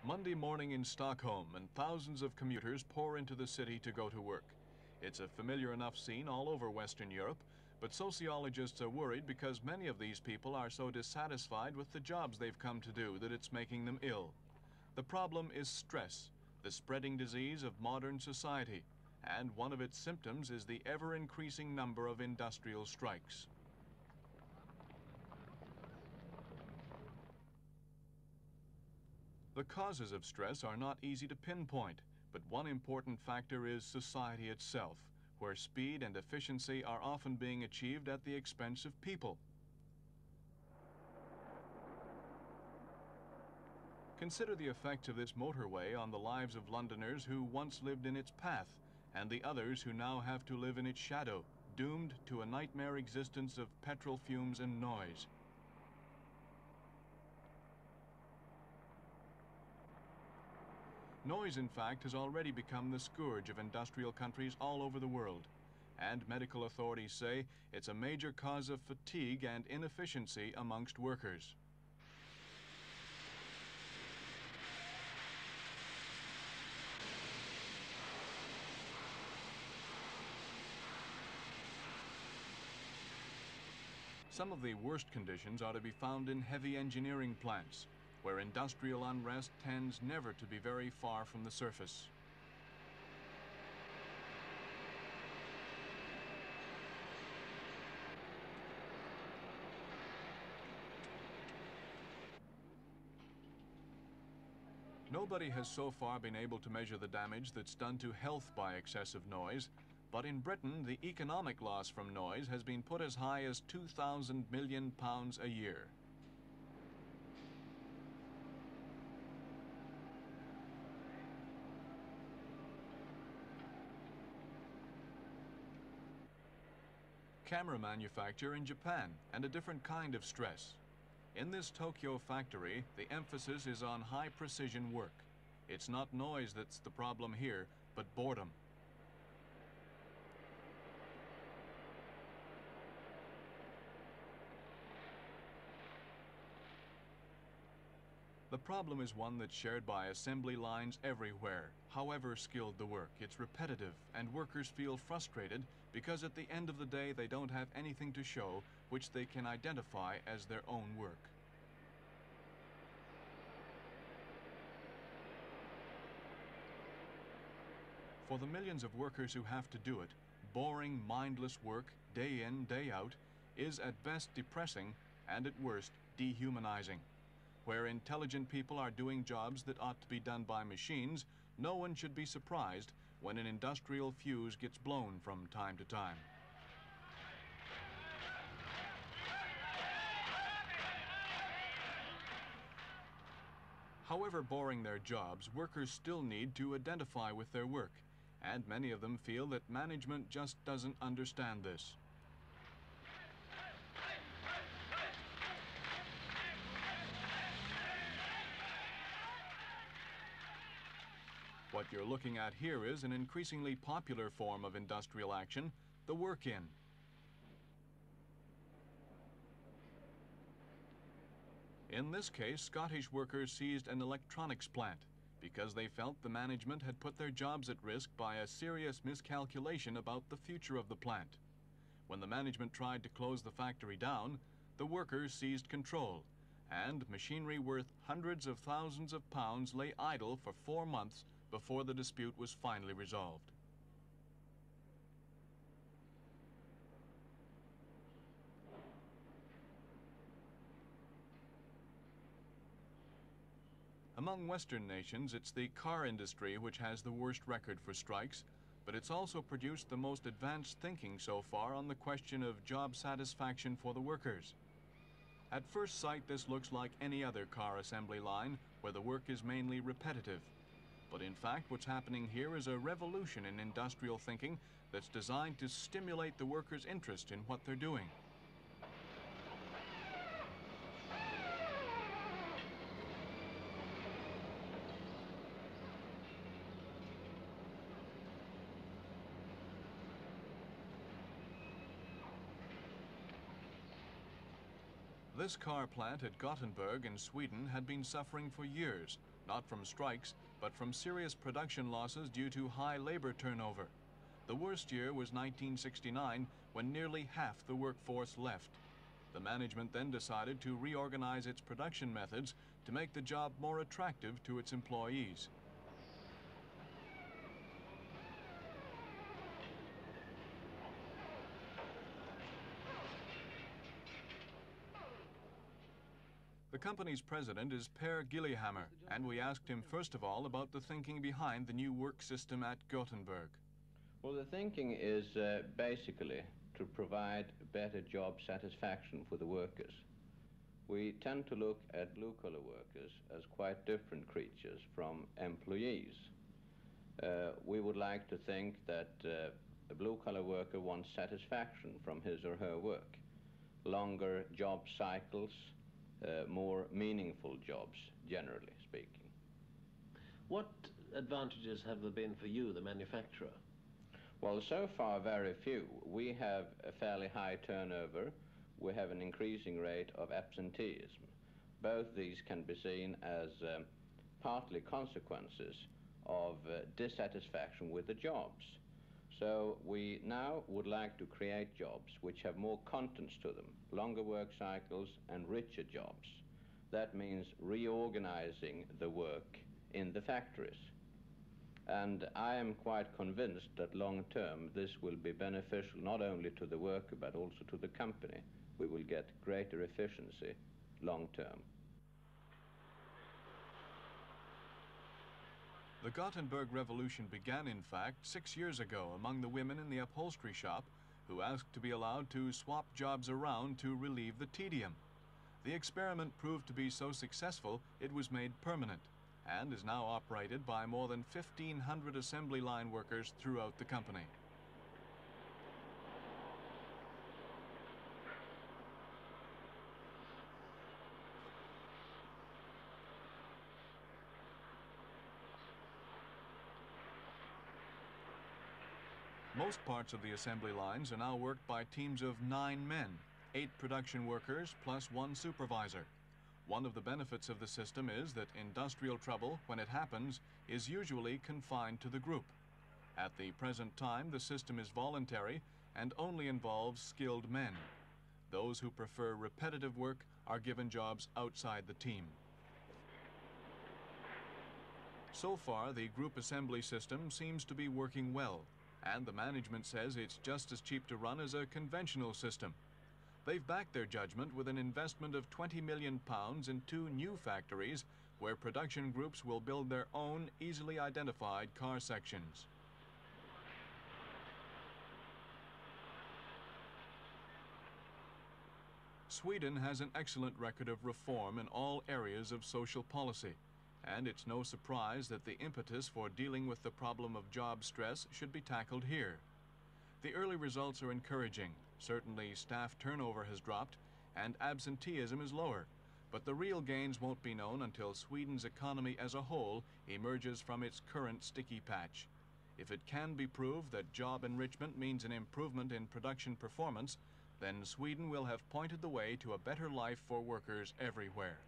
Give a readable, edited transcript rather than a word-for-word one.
Monday morning in Stockholm, and thousands of commuters pour into the city to go to work. It's a familiar enough scene all over Western Europe, but sociologists are worried because many of these people are so dissatisfied with the jobs they've come to do that it's making them ill. The problem is stress, the spreading disease of modern society, and one of its symptoms is the ever-increasing number of industrial strikes. The causes of stress are not easy to pinpoint, but one important factor is society itself, where speed and efficiency are often being achieved at the expense of people. Consider the effects of this motorway on the lives of Londoners who once lived in its path, and the others who now have to live in its shadow, doomed to a nightmare existence of petrol fumes and noise. Noise, in fact, has already become the scourge of industrial countries all over the world, and medical authorities say it's a major cause of fatigue and inefficiency amongst workers. Some of the worst conditions are to be found in heavy engineering plants, where industrial unrest tends never to be very far from the surface. Nobody has so far been able to measure the damage that's done to health by excessive noise, but in Britain the economic loss from noise has been put as high as £2,000 million a year. Camera manufacture in Japan, and a different kind of stress. In this Tokyo factory, the emphasis is on high-precision work. It's not noise that's the problem here, but boredom. The problem is one that's shared by assembly lines everywhere. However skilled the work, it's repetitive, and workers feel frustrated because at the end of the day they don't have anything to show which they can identify as their own work. For the millions of workers who have to do it, boring, mindless work, day in, day out, is at best depressing and at worst dehumanizing. Where intelligent people are doing jobs that ought to be done by machines, no one should be surprised when an industrial fuse gets blown from time to time. However boring their jobs, workers still need to identify with their work, and many of them feel that management just doesn't understand this. What you're looking at here is an increasingly popular form of industrial action, the work-in. In this case, Scottish workers seized an electronics plant because they felt the management had put their jobs at risk by a serious miscalculation about the future of the plant. When the management tried to close the factory down, the workers seized control, and machinery worth hundreds of thousands of pounds lay idle for 4 months before the dispute was finally resolved. Among Western nations, it's the car industry which has the worst record for strikes, but it's also produced the most advanced thinking so far on the question of job satisfaction for the workers. At first sight, this looks like any other car assembly line where the work is mainly repetitive. But in fact, what's happening here is a revolution in industrial thinking that's designed to stimulate the workers' interest in what they're doing. This car plant at Gothenburg in Sweden had been suffering for years, not from strikes, but from serious production losses due to high labor turnover. The worst year was 1969, when nearly half the workforce left. The management then decided to reorganize its production methods to make the job more attractive to its employees. The company's president is Pehr Gyllehammar, and we asked him first of all about the thinking behind the new work system at Gothenburg. Well, the thinking is basically to provide better job satisfaction for the workers. We tend to look at blue-collar workers as quite different creatures from employees. We would like to think that a blue-collar worker wants satisfaction from his or her work, longer job cycles, more meaningful jobs, generally speaking. What advantages have there been for you, the manufacturer? Well, so far very few. We have a fairly high turnover. We have an increasing rate of absenteeism. Both these can be seen as partly consequences of dissatisfaction with the jobs. So we now would like to create jobs which have more contents to them, longer work cycles and richer jobs. That means reorganizing the work in the factories. And I am quite convinced that long term this will be beneficial not only to the worker but also to the company. We will get greater efficiency long term. The Gothenburg Revolution began, in fact, 6 years ago among the women in the upholstery shop who asked to be allowed to swap jobs around to relieve the tedium. The experiment proved to be so successful it was made permanent and is now operated by more than 1,500 assembly line workers throughout the company. Most parts of the assembly lines are now worked by teams of 9 men, 8 production workers plus 1 supervisor. One of the benefits of the system is that industrial trouble, when it happens, is usually confined to the group. At the present time, the system is voluntary and only involves skilled men. Those who prefer repetitive work are given jobs outside the team. So far, the group assembly system seems to be working well, and the management says it's just as cheap to run as a conventional system. They've backed their judgment with an investment of £20 million in 2 new factories where production groups will build their own easily identified car sections. Sweden has an excellent record of reform in all areas of social policy, and it's no surprise that the impetus for dealing with the problem of job stress should be tackled here. The early results are encouraging. Certainly staff turnover has dropped and absenteeism is lower, but the real gains won't be known until Sweden's economy as a whole emerges from its current sticky patch. If it can be proved that job enrichment means an improvement in production performance, then Sweden will have pointed the way to a better life for workers everywhere.